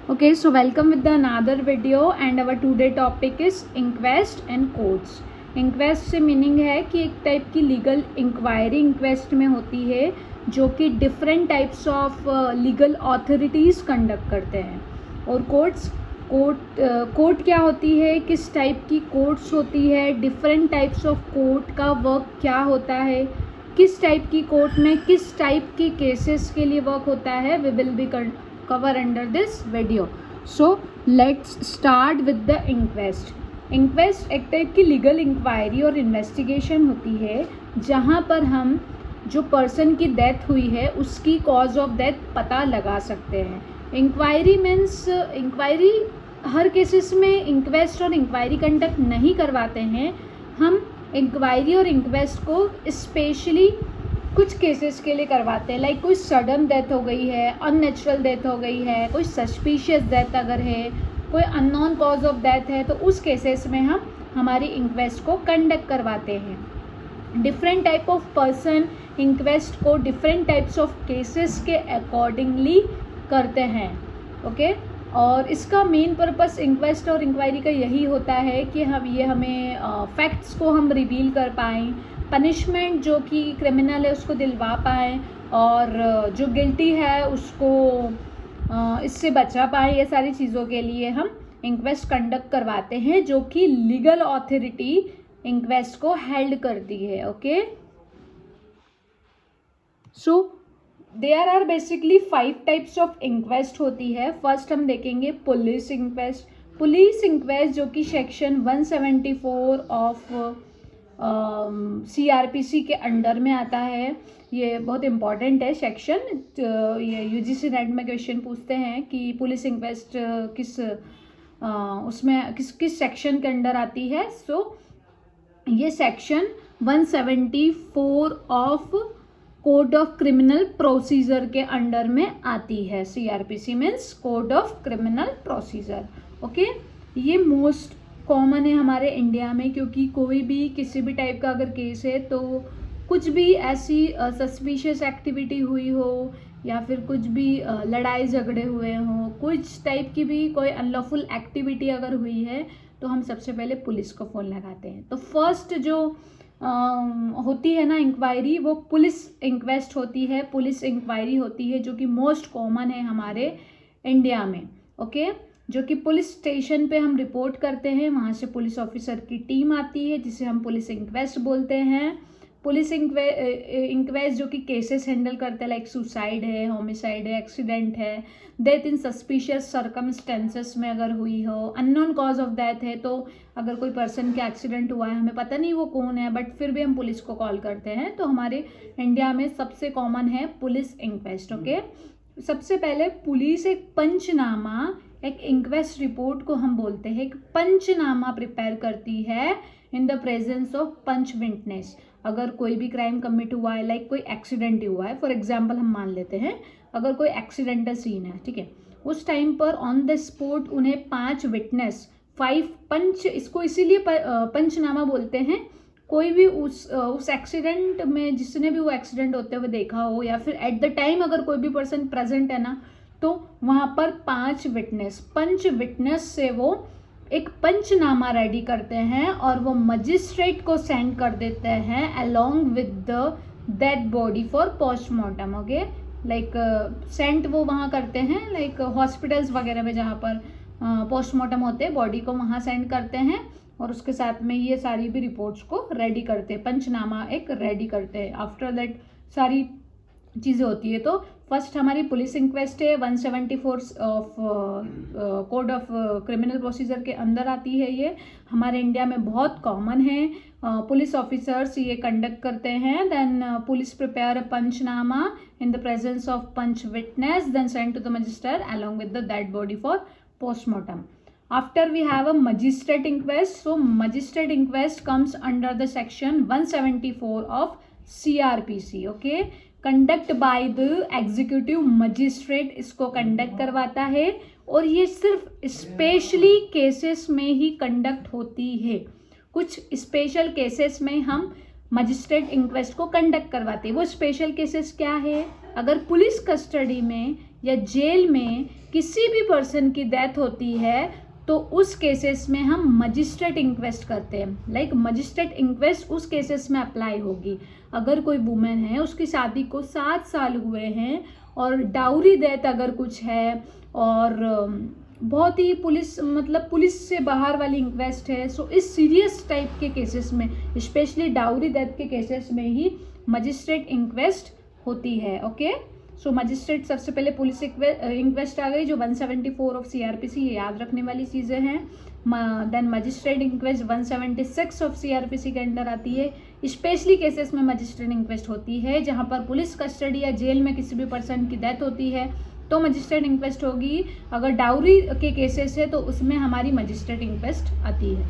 Okay, so welcome with the another video and our today topic is inquest and courts. Inquest से meaning है कि एक type की legal inquiry inquest में होती है जो कि different types of legal authorities conduct करते हैं। और कोर्ट क्या होती है, किस टाइप की कोर्ट्स होती है, डिफरेंट टाइप्स ऑफ कोर्ट का वर्क क्या होता है, किस टाइप की कोर्ट में किस टाइप के केसेस के लिए वर्क होता है, we will be cover under this video. So let's start with the inquest. Inquest एक टाइप की लीगल इंक्वायरी और इन्वेस्टिगेशन होती है जहाँ पर हम जो पर्सन की डेथ हुई है उसकी कॉज ऑफ डेथ पता लगा सकते हैं। इंक्वायरी मीन्स इंक्वायरी हर केसेस में इंक्वेस्ट और इंक्वायरी कंडक्ट नहीं करवाते हैं। हम इंक्वायरी और इंक्वेस्ट को स्पेशली कुछ केसेस के लिए करवाते हैं, लाइक कोई सडन डेथ हो गई है, अननेचुरल डेथ हो गई है, कोई सस्पिशियस डेथ अगर है, कोई अननोन कॉज ऑफ डेथ है, तो उस केसेस में हम हमारी इंक्वेस्ट को कंडक्ट करवाते हैं। Different type of person inquest को डिफरेंट टाइप्स ऑफ केसेस के अकॉर्डिंगली करते हैं। ओके और इसका मेन पर्पस इंक्वेस्ट और इंक्वायरी का यही होता है कि हमें फैक्ट्स को हम रिवील कर पाएँ, पनिशमेंट जो कि क्रिमिनल है उसको दिलवा पाएँ और जो गिल्टी है उसको इससे बचा पाएँ। ये सारी चीज़ों के लिए हम इंक्वेस्ट कंडक्ट करवाते हैं जो कि लीगल अथॉरिटी इंक्वेस्ट को हेल्ड करती है। Okay so there are basically 5 types of inquest होती है। फर्स्ट हम देखेंगे पुलिस इंक्वेस्ट। पुलिस इंक्वेस्ट जो कि सेक्शन 174 ऑफ CRPC के अंडर में आता है। ये बहुत इम्पॉर्टेंट है सेक्शन। ये UGC नेट में क्वेश्चन पूछते हैं कि पुलिस इंक्वेस्ट किस सेक्शन के अंडर आती है। सो ये section 174 of code of criminal procedure के अंडर में आती है। CRPC means code of criminal procedure. Okay ये मोस्ट कॉमन है हमारे इंडिया में, क्योंकि कोई भी किसी भी टाइप का अगर केस है तो कुछ भी ऐसी सस्पिशियस एक्टिविटी हुई हो या फिर कुछ भी लड़ाई झगड़े हुए हों, कुछ टाइप की भी कोई अनलॉफुल एक्टिविटी अगर हुई है तो हम सबसे पहले पुलिस को फ़ोन लगाते हैं। तो फर्स्ट जो होती है ना इंक्वायरी, वो पुलिस इंक्वेस्ट होती है, पुलिस इंक्वायरी होती है जो कि मोस्ट कॉमन है हमारे इंडिया में। ओके जो कि पुलिस स्टेशन पे हम रिपोर्ट करते हैं, वहाँ से पुलिस ऑफिसर की टीम आती है जिसे हम पुलिस इंक्वेस्ट बोलते हैं। पुलिस इंक्वेस्ट जो कि केसेस हैंडल करते हैं, लाइक सुसाइड है, होमिसाइड है, एक्सीडेंट है, डेथ इन सस्पिशियस सर्कमस्टेंसेस में अगर हुई हो, अननोन कॉज ऑफ डेथ है, तो अगर कोई पर्सन का एक्सीडेंट हुआ है, हमें पता नहीं वो कौन है, बट फिर भी हम पुलिस को कॉल करते हैं, तो हमारे इंडिया में सबसे कॉमन है पुलिस इंक्वेस्ट। ओके सबसे पहले पुलिस एक पंचनामा, एक इंक्वेस्ट रिपोर्ट को हम बोलते हैं, एक पंचनामा प्रिपेयर करती है in the presence of panch witness. अगर कोई भी क्राइम कमिट हुआ है, लाइक कोई एक्सीडेंट हुआ है, फॉर एग्जांपल हम मान लेते हैं अगर कोई एक्सीडेंटल सीन है, ठीक है, उस टाइम पर ऑन द स्पॉट उन्हें 5 विटनेस 5 पंच, इसको इसीलिए पंचनामा बोलते हैं। कोई भी उस एक्सीडेंट में जिसने भी वो एक्सीडेंट होते हुए देखा हो या फिर एट द टाइम अगर कोई भी पर्सन प्रेजेंट है ना, तो वहाँ पर 5 विटनेस, पंच विटनेस से वो एक पंचनामा रेडी करते हैं और वो मजिस्ट्रेट को सेंड कर देते हैं along with the dead body for postmortem. Okay like send वो वहाँ करते हैं, लाइक हॉस्पिटल्स वगैरह में जहाँ पर पोस्टमार्टम होते हैं, बॉडी को वहाँ सेंड करते हैं और उसके साथ में ये सारी भी रिपोर्ट्स को रेडी करते हैं, पंचनामा एक रेडी करते हैं। आफ्टर दैट सारी चीज़ें होती है। तो फर्स्ट हमारी पुलिस इंक्वेस्ट है, 174 of code of criminal procedure के अंदर आती है। ये हमारे इंडिया में बहुत कॉमन है। पुलिस ऑफिसर्स ये कंडक्ट करते हैं। Then police prepare a panchnama in the presence of panch witness, then send to the magistrate along with the dead body for postmortem. After we have a magistrate inquest, so magistrate inquest comes under the section 174 of CRPC. Okay, conduct by the executive magistrate इसको conduct करवाता है और ये सिर्फ specially cases में ही conduct होती है। कुछ स्पेशल केसेस में हम मजिस्ट्रेट इंक्वेस्ट को कंडक्ट करवाते हैं। वो स्पेशल केसेस क्या है? अगर पुलिस कस्टडी में या जेल में किसी भी पर्सन की डेथ होती है तो उस केसेस में हम मजिस्ट्रेट इंक्वेस्ट करते हैं। लाइक मजिस्ट्रेट इंक्वेस्ट उस केसेस में अप्लाई होगी। अगर कोई वुमेन है, उसकी शादी को 7 साल हुए हैं और डाउरी डेथ अगर कुछ है और बहुत ही पुलिस से बाहर वाली इंक्वेस्ट है, सो इस सीरियस टाइप के केसेस में, स्पेशली डाउरी डेथ के केसेस में ही मजिस्ट्रेट इंक्वेस्ट होती है। ओके, सो मजिस्ट्रेट सबसे पहले पुलिस इंक्वेस्ट आ गई जो 174 ऑफ CRPC, ये याद रखने वाली चीज़ें हैं। Then magistrate inquest 176 of CRPC के अंडर आती है। स्पेशली केसेस में मजिस्ट्रेट इंक्वेस्ट होती है जहां पर पुलिस कस्टडी या जेल में किसी भी पर्सन की डेथ होती है तो मजिस्ट्रेट इंक्वेस्ट होगी। अगर डाउरी के केसेस है तो उसमें हमारी मजिस्ट्रेट इंक्वेस्ट आती है।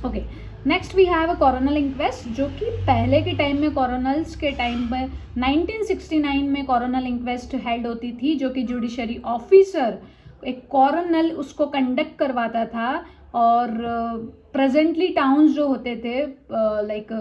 Okay, next we have a coronal inquest, जो कि पहले के टाइम में कॉरोनल्स के टाइम में 1969 में कॉरोनल इंक्वेस्ट हेल्ड होती थी, जो कि जुडिशरी ऑफिसर एक कॉरोनल उसको कंडक्ट करवाता था। और प्रेजेंटली टाउन्स जो होते थे लाइक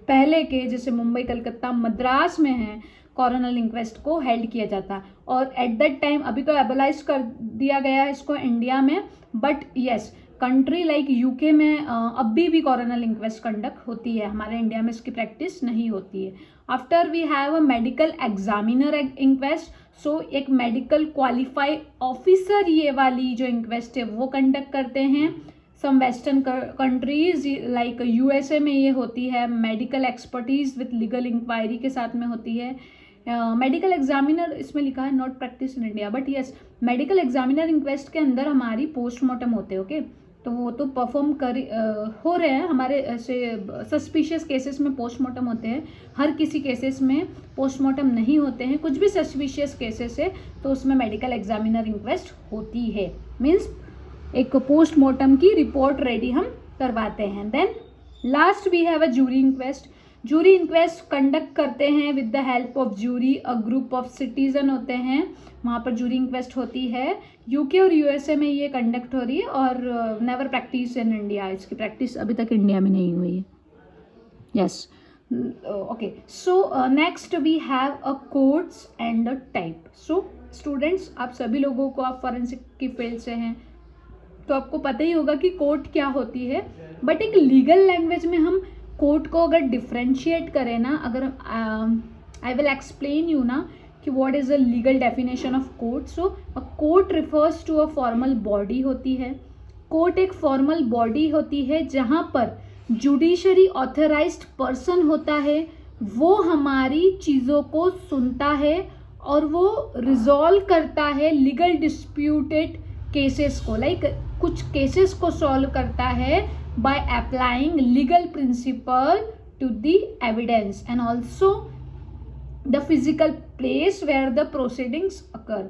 पहले के जैसे मुंबई, कलकत्ता, मद्रास में हैं, कॉरोनल इंक्वेस्ट को हेल्ड किया जाता। और एट दैट टाइम, अभी तो एबोलाइज कर दिया गया है इसको इंडिया में, but yes country like UK में अभी भी कॉरोनल इंक्वेस्ट कंडक्ट होती है। हमारे इंडिया में इसकी प्रैक्टिस नहीं होती है। After we have a medical examiner inquest, so एक मेडिकल क्वालिफाइड ऑफिसर ये वाली जो इंक्वेस्ट है वो कंडक्ट करते हैं। Some western countries like USA में ये होती है, medical expertise with legal inquiry के साथ में होती है। मेडिकल एग्जामिनर इसमें लिखा है not practice in India, but yes medical examiner inquest के अंदर हमारी पोस्टमार्टम होते हैं। ओके, तो वो तो परफॉर्म हो रहे हैं हमारे ऐसे सस्पिशियस केसेस में पोस्टमार्टम होते हैं। हर किसी केसेस में पोस्टमार्टम नहीं होते हैं, कुछ भी सस्पिशियस केसेस है तो उसमें मेडिकल एग्जामिनर इंक्वेस्ट होती है। मीन्स एक पोस्टमार्टम की रिपोर्ट रेडी हम करवाते हैं। Then last we have a jury inquest. Jury inquest conduct करते हैं with the help of jury, a group of citizen होते हैं, वहाँ पर जूरी इंक्वेस्ट होती है। यूके और USA में ये कंडक्ट हो रही है और नेवर प्रैक्टिस इन इंडिया, इसकी प्रैक्टिस अभी तक इंडिया में नहीं हुई है। Yes, okay, so next we have a courts and a type. So students, आप सभी लोगों को, आप फॉरेंसिक की फील्ड से हैं तो आपको पता ही होगा कि कोर्ट क्या होती है, बट एक लीगल लैंग्वेज में हम कोर्ट को अगर डिफ्रेंशिएट करें ना, अगर आई विल एक्सप्लेन यू ना कि what is a legal definition of court. So a court refers to a formal body होती है। कोर्ट एक फॉर्मल बॉडी होती है जहां पर जुडिशरी ऑथराइज्ड पर्सन होता है, वो हमारी चीज़ों को सुनता है और वो रिजॉल्व करता है लीगल डिस्प्यूटेड केसेस को, लाइक कुछ केसेस को सॉल्व करता है by applying legal principle to the evidence and also the physical place where the proceedings occur.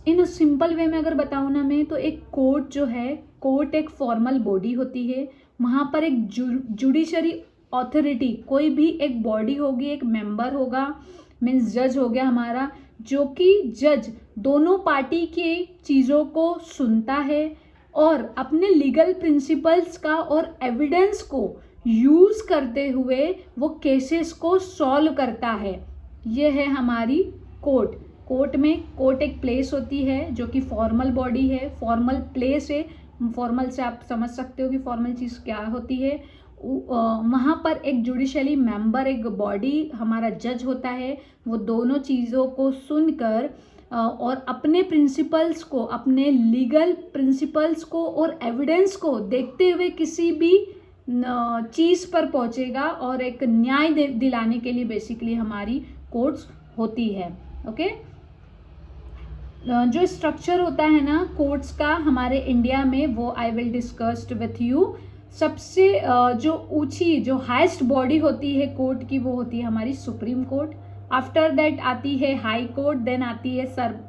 in a simple way में अगर बताऊँ ना मैं, तो एक कोर्ट जो है, कोर्ट एक फॉर्मल बॉडी होती है, वहाँ पर एक जुडिशरी ऑथोरिटी, कोई भी एक बॉडी होगी, एक मेंबर होगा, मीन्स जज हो गया हमारा, जो कि जज दोनों पार्टी की चीज़ों को सुनता है और अपने लीगल प्रिंसिपल्स का और एविडेंस को यूज़ करते हुए वो केसेस को सॉल्व करता है। ये है हमारी कोर्ट। कोर्ट में कोर्ट एक प्लेस होती है जो कि फॉर्मल बॉडी है, फॉर्मल प्लेस है। फॉर्मल से आप समझ सकते हो कि फॉर्मल चीज़ क्या होती है। वहाँ पर एक जुडिशली मेंबर, एक बॉडी हमारा जज होता है, वो दोनों चीज़ों को सुनकर और अपने प्रिंसिपल्स को, अपने लीगल प्रिंसिपल्स को और एविडेंस को देखते हुए किसी भी चीज़ पर पहुंचेगा और एक न्याय दिलाने के लिए बेसिकली हमारी कोर्ट्स होती है। ओके, जो स्ट्रक्चर होता है ना कोर्ट्स का हमारे इंडिया में, वो I will discussed with you. सबसे जो ऊंची, जो हाईएस्ट बॉडी होती है कोर्ट की, वो होती है हमारी सुप्रीम कोर्ट। आफ्टर दैट आती है हाई कोर्ट, देन आती है सब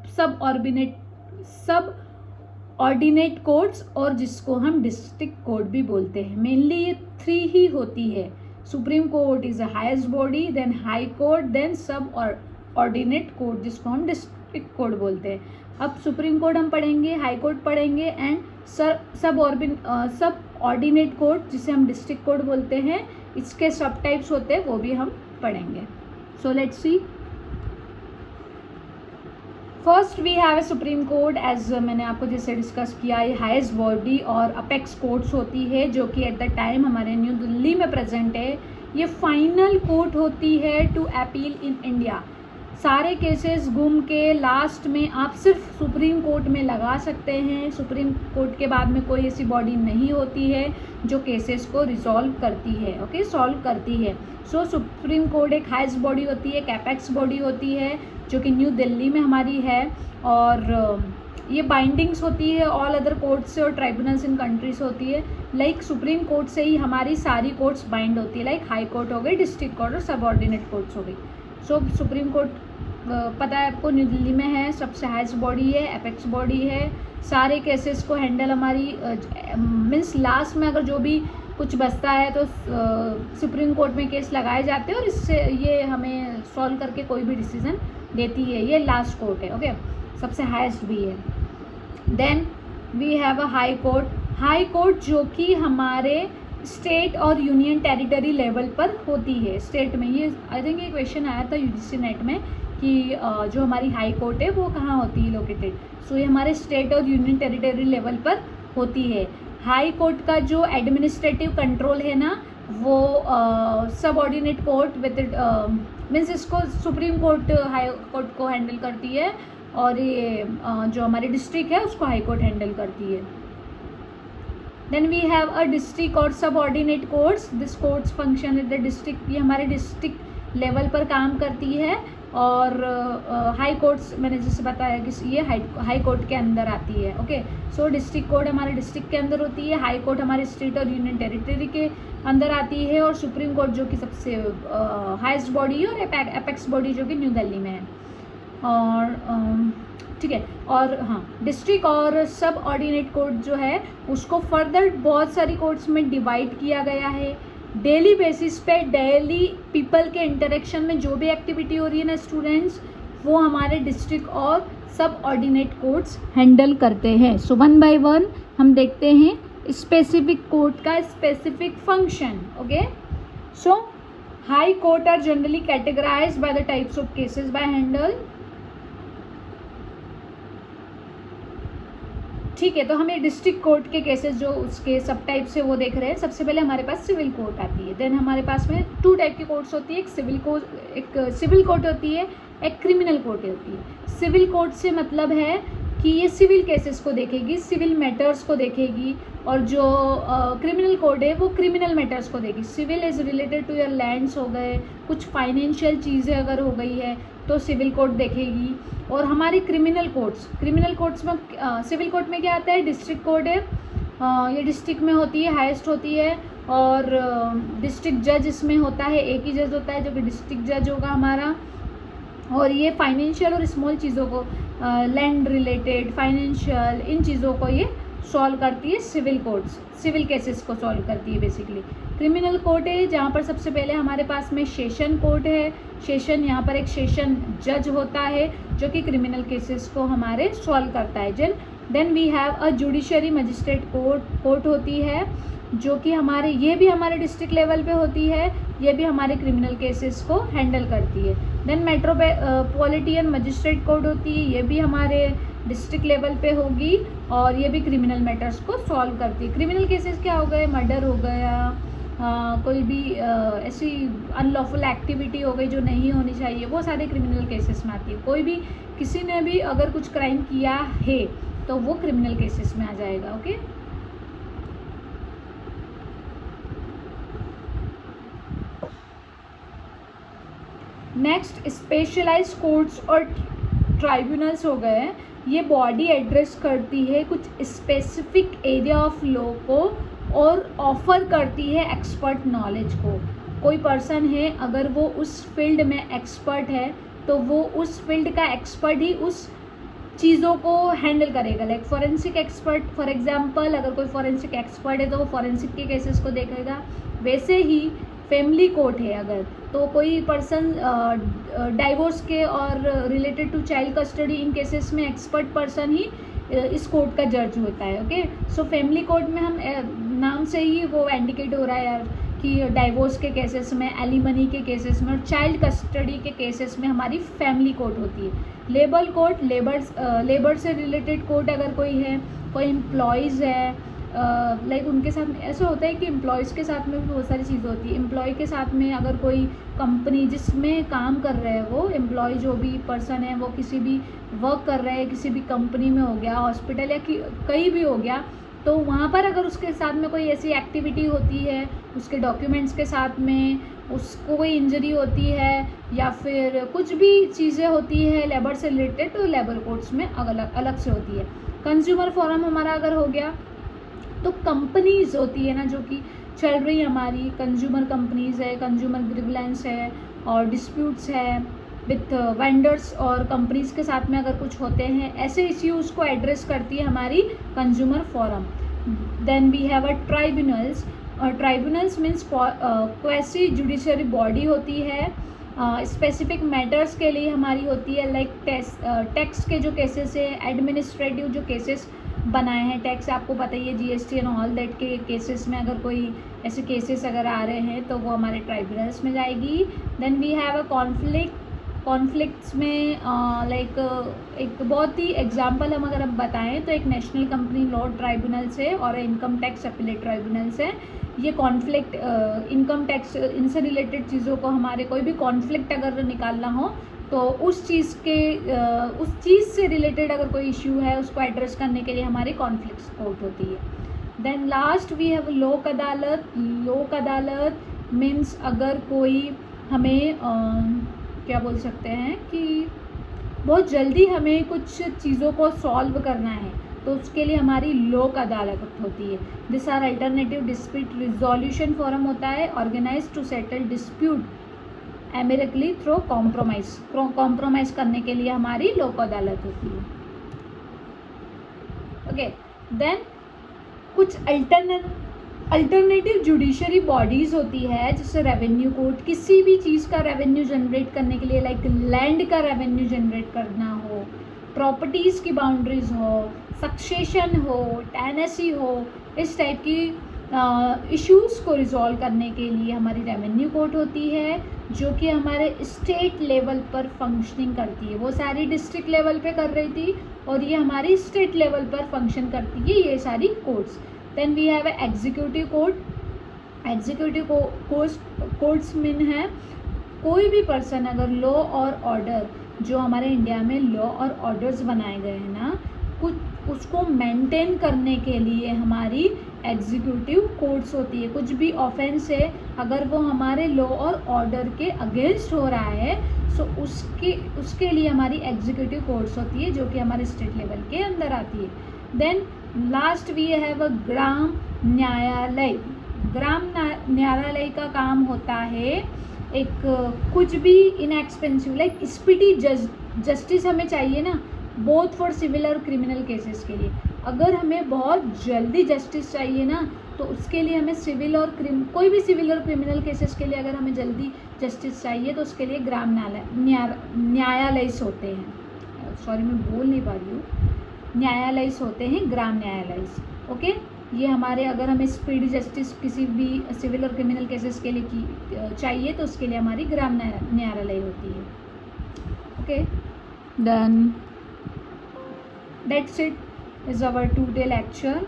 ऑर्डिनेट कोर्ट्स, और जिसको हम डिस्ट्रिक्ट कोर्ट भी बोलते हैं। मेनली ये 3 ही होती है। Supreme court is the highest body, then high court, then subordinate court जिसको हम डिस्ट्रिक्ट कोर्ट बोलते हैं। अब सुप्रीम कोर्ट हम पढ़ेंगे, हाई कोर्ट पढ़ेंगे एंड सब ऑर्डिनेट कोर्ट जिसे हम डिस्ट्रिक्ट कोर्ट बोलते हैं, इसके सब टाइप्स होते हैं वो भी हम पढ़ेंगे। So let's see. First we have a supreme court, as मैंने आपको जैसे डिस्कस किया, ये हाईएस्ट बॉडी और अपेक्स कोर्ट्स होती है जो कि एट द टाइम हमारे न्यू दिल्ली में प्रेजेंट है। ये फाइनल कोर्ट होती है टू अपील इन इंडिया। सारे केसेस घूम के लास्ट में आप सिर्फ सुप्रीम कोर्ट में लगा सकते हैं। सुप्रीम कोर्ट के बाद में कोई ऐसी बॉडी नहीं होती है जो केसेस को रिजॉल्व करती है, ओके, सॉल्व करती है। सो सुप्रीम कोर्ट एक हाईएस्ट बॉडी होती है, एक एपेक्स बॉडी होती है जो कि न्यू दिल्ली में हमारी है, और ये बाइंडिंग्स होती है ऑल अदर कोर्ट्स से और ट्राइब्यूनल्स इन कंट्रीज होती है। लाइक सुप्रीम कोर्ट से ही हमारी सारी कोर्ट्स बाइंड होती है, लाइक हाई कोर्ट हो गई, डिस्ट्रिक्ट कोर्ट और सबऑर्डिनेट कोर्ट्स हो गई। सो सुप्रीम कोर्ट पता है आपको न्यू दिल्ली में है, सबसे हाईएस्ट बॉडी है, एपेक्स बॉडी है। सारे केसेस को हैंडल हमारी मीन्स लास्ट में अगर जो भी कुछ बचता है तो सुप्रीम कोर्ट में केस लगाए जाते हैं और इससे ये हमें सॉल्व करके कोई भी डिसीजन देती है। ये लास्ट कोर्ट है, ओके, सबसे हाईएस्ट भी है। Then we have a high court. High court जो कि हमारे स्टेट और यूनियन टेरिटरी लेवल पर होती है। स्टेट में ये आई थिंक ये क्वेश्चन आया था यूजीसी नेट में कि जो हमारी हाई कोर्ट है वो कहाँ होती है लोकेटेड। सो ये हमारे स्टेट और यूनियन टेरिटरी लेवल पर होती है। हाई कोर्ट का जो एडमिनिस्ट्रेटिव कंट्रोल है ना वो सबऑर्डिनेट कोर्ट विद मीन्स इसको सुप्रीम कोर्ट हाई कोर्ट को हैंडल करती है और ये जो हमारी डिस्ट्रिक्ट है उसको हाई कोर्ट हैंडल करती है। Then we have a district और subordinate courts. This courts function at the district, ये हमारे डिस्ट्रिक्ट लेवल पर काम करती है। और हाई कोर्ट्स मैंने जैसे बताया कि ये हाई कोर्ट के अंदर आती है, ओके। सो डिस्ट्रिक्ट कोर्ट हमारे डिस्ट्रिक्ट के अंदर होती है, हाई कोर्ट हमारे स्टेट और यूनियन टेरिटरी के अंदर आती है, और सुप्रीम कोर्ट जो कि सबसे हाईएस्ट बॉडी है, और एपेक्स बॉडी जो कि न्यू दिल्ली में है। और ठीक है, और हाँ, डिस्ट्रिक्ट और सब ऑर्डिनेट कोर्ट जो है उसको फर्दर बहुत सारी कोर्ट्स में डिवाइड किया गया है। डेली बेसिस पे डेली पीपल के इंटरेक्शन में जो भी एक्टिविटी हो रही है ना स्टूडेंट्स, वो हमारे डिस्ट्रिक्ट और सब ऑर्डिनेट कोर्ट्स हैंडल करते हैं। सो वन बाय वन हम देखते हैं स्पेसिफिक कोर्ट का specific function, okay. So high court are generally categorised by the types of cases by handle. ठीक है, तो हमें डिस्ट्रिक्ट कोर्ट के केसेस जो उसके सब टाइप से वो देख रहे हैं। सबसे पहले हमारे पास सिविल कोर्ट आती है। देन हमारे पास में टू टाइप की कोर्ट्स होती है, एक सिविल कोर्ट होती है, एक क्रिमिनल कोर्ट होती है। सिविल कोर्ट से मतलब है कि ये सिविल केसेस को देखेगी, सिविल मैटर्स को देखेगी, और जो क्रिमिनल कोर्ट है वो क्रिमिनल मैटर्स को देगी। Civil is related to your lands हो गए, कुछ फाइनेंशियल चीज़ें अगर हो गई है तो सिविल कोर्ट देखेगी। और हमारी क्रिमिनल कोर्ट्स में सिविल कोर्ट में क्या आता है, डिस्ट्रिक्ट कोर्ट है, ये डिस्ट्रिक्ट में होती है, हाईएस्ट होती है, और डिस्ट्रिक्ट जज इसमें होता है, एक ही जज होता है जो कि डिस्ट्रिक्ट जज होगा हमारा। और ये फाइनेंशियल और स्मॉल चीज़ों को, लैंड रिलेटेड, फाइनेंशियल, इन चीज़ों को ये सॉल्व करती है। सिविल कोर्ट्स सिविल केसेस को सॉल्व करती है बेसिकली। क्रिमिनल कोर्ट है जहाँ पर सबसे पहले हमारे पास में सेशन कोर्ट है। सेशन, यहाँ पर एक सेशन जज होता है जो कि क्रिमिनल केसेस को हमारे सॉल्व करता है। Then we have a judiciary magistrate court होती है जो कि हमारे, ये भी हमारे डिस्ट्रिक्ट लेवल पे होती है, ये भी हमारे क्रिमिनल केसेस को हैंडल करती है। देन मेट्रोपॉलिटन मजिस्ट्रेट कोर्ट होती है, ये भी हमारे डिस्ट्रिक्ट लेवल पे होगी और ये भी क्रिमिनल मैटर्स को सॉल्व करती है। क्रिमिनल केसेस क्या हो गए, मर्डर हो गया, कोई भी ऐसी अनलॉफुल एक्टिविटी हो गई जो नहीं होनी चाहिए, वो सारे क्रिमिनल केसेस में आती है। कोई भी, किसी ने भी अगर कुछ क्राइम किया है तो वो क्रिमिनल केसेस में आ जाएगा, ओके। नेक्स्ट स्पेशलाइज्ड कोर्ट्स और ट्राइब्यूनल्स हो गए। ये बॉडी एड्रेस करती है कुछ स्पेसिफिक एरिया ऑफ लॉ को और ऑफर करती है एक्सपर्ट नॉलेज को। कोई पर्सन है, अगर वो उस फील्ड में एक्सपर्ट है तो वो उस फील्ड का एक्सपर्ट ही उस चीज़ों को हैंडल करेगा। Like forensic expert, for example अगर कोई फॉरेंसिक एक्सपर्ट है तो वो फॉरेंसिक के केसेस को देखेगा। वैसे ही फैमिली कोर्ट है, अगर तो कोई पर्सन डाइवोर्स के और related to child custody, in cases में एक्सपर्ट पर्सन ही इस कोर्ट का जज होता है, ओके। सो फैमिली कोर्ट में हम नाम से ही वो इंडिकेट हो रहा है यार कि डाइवोर्स के केसेस में, एलिमनी के केसेस में और चाइल्ड कस्टडी के केसेस में हमारी फैमिली कोर्ट होती है। लेबर कोर्ट, लेबर से रिलेटेड कोर्ट अगर कोई है, कोई एम्प्लॉयज़ है, लाइक उनके साथ में ऐसा होता है कि एम्प्लॉयज़ के साथ में भी बहुत सारी चीज़ें होती है। एम्प्लॉय के साथ में अगर कोई कंपनी जिसमें काम कर रहे हैं, वो एम्प्लॉय जो भी पर्सन है वो किसी भी वर्क कर रहे हैं, किसी भी कंपनी में हो गया, हॉस्पिटल या कहीं भी हो गया, तो वहाँ पर अगर उसके साथ में कोई ऐसी एक्टिविटी होती है, उसके डॉक्यूमेंट्स के साथ में उसको कोई इंजरी होती है या फिर कुछ भी चीज़ें होती है लेबर से रिलेटेड, तो लेबर कोर्ट्स में अलग अलग से होती है। कंज्यूमर फोरम हमारा अगर हो गया, तो कंपनीज होती है ना जो कि चल रही हमारी, कंज्यूमर कंपनीज है, कंज्यूमर ग्रीवेंस है और डिस्प्यूट्स है विथ वेंडर्स और कंपनीज के साथ में अगर कुछ होते हैं, ऐसे इश्यूज़ को एड्रेस करती है हमारी consumer forum. Then we have a tribunals. Tribunals means quasi judiciary body होती है, स्पेसिफिक मैटर्स के लिए हमारी होती है, लाइक टैक्स के जो केसेस है, एडमिनिस्ट्रेटिव जो केसेस बनाए हैं, टैक्स आपको पता ही है, जीएसटी एंड ऑल दैट के केसेस में अगर कोई ऐसे केसेस अगर आ रहे हैं तो वो हमारे ट्राइब्यूनल्स में जाएगी। Then we have a conflicts में लाइक एक बहुत ही एग्जांपल हम अगर अब बताएं तो एक नेशनल कंपनी लॉ ट्राइब्यूनल्स है और इनकम टैक्स अपीलेट ट्राइब्यूनल्स है। ये कॉन्फ्लिक्ट इनकम टैक्स इनसे रिलेटेड चीज़ों को, हमारे कोई भी कॉन्फ्लिक्ट अगर निकालना हो तो उस चीज़ से रिलेटेड अगर कोई इश्यू है उसको एड्रेस करने के लिए हमारी कॉन्फ्लिक्ट कोर्ट होती है। देन लास्ट वी हैव लोक अदालत। लोक अदालत मीन्स अगर कोई हमें क्या बोल सकते हैं कि बहुत जल्दी हमें कुछ चीज़ों को सॉल्व करना है तो उसके लिए हमारी लोक अदालत होती है। This are alternative dispute resolution forum होता है, organize to settle dispute amicably through compromise करने के लिए हमारी लोक अदालत होती है। ओके, देन कुछ अल्टरनेटिव जुडिशरी बॉडीज़ होती है, जैसे रेवेन्यू कोर्ट, किसी भी चीज़ का रेवेन्यू जनरेट करने के लिए, लाइक लैंड का रेवेन्यू जनरेट करना हो, प्रॉपर्टीज़ की बाउंड्रीज हो, सक्सेशन हो, टेनेसी हो, इस टाइप की इश्यूज़ को रिजॉल्व करने के लिए हमारी रेवेन्यू कोर्ट होती है, जो कि हमारे स्टेट लेवल पर फंक्शनिंग करती है। वो सारी डिस्ट्रिक्ट लेवल पे कर रही थी और ये हमारी स्टेट लेवल पर फंक्शन करती है, ये सारी courts. Then we have executive court. Executive courts mean है कोई भी पर्सन अगर लॉ और ऑर्डर, जो हमारे इंडिया में लॉ और ऑर्डर्स बनाए गए हैं ना, कुछ उसको मेंटेन करने के लिए हमारी एग्जीक्यूटिव कोर्ट्स होती है। कुछ भी ऑफेंस है अगर वो हमारे लॉ और ऑर्डर के अगेंस्ट हो रहा है, सो उसके लिए हमारी एग्जीक्यूटिव कोर्ट्स होती है, जो कि हमारे स्टेट लेवल के अंदर आती है। Then last we have a Gram Nyayalaya. Gram न्यायालय का काम होता है एक कुछ भी इनएक्सपेंसिव, लाइक स्पीडी जस्टिस हमें चाहिए ना, बोथ फॉर सिविल और क्रिमिनल केसेस के लिए। अगर हमें बहुत जल्दी जस्टिस चाहिए ना, तो उसके लिए हमें सिविल और कोई भी सिविल और क्रिमिनल केसेस के लिए अगर हमें जल्दी जस्टिस चाहिए तो उसके लिए ग्राम न्यायालय होते हैं। सॉरी, मैं बोल नहीं पा रही हूँ। न्यायालय होते हैं, ग्राम न्यायालय। ओके, ये हमारे अगर हमें स्पीडी जस्टिस किसी भी सिविल और क्रिमिनल केसेस के लिए चाहिए तो उसके लिए हमारी ग्राम न्यायालय होती है। Okay, then that's it is our today lecture.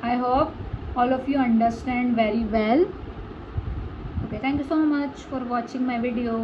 I hope all of you understand very well. Okay, thank you so much for watching my video.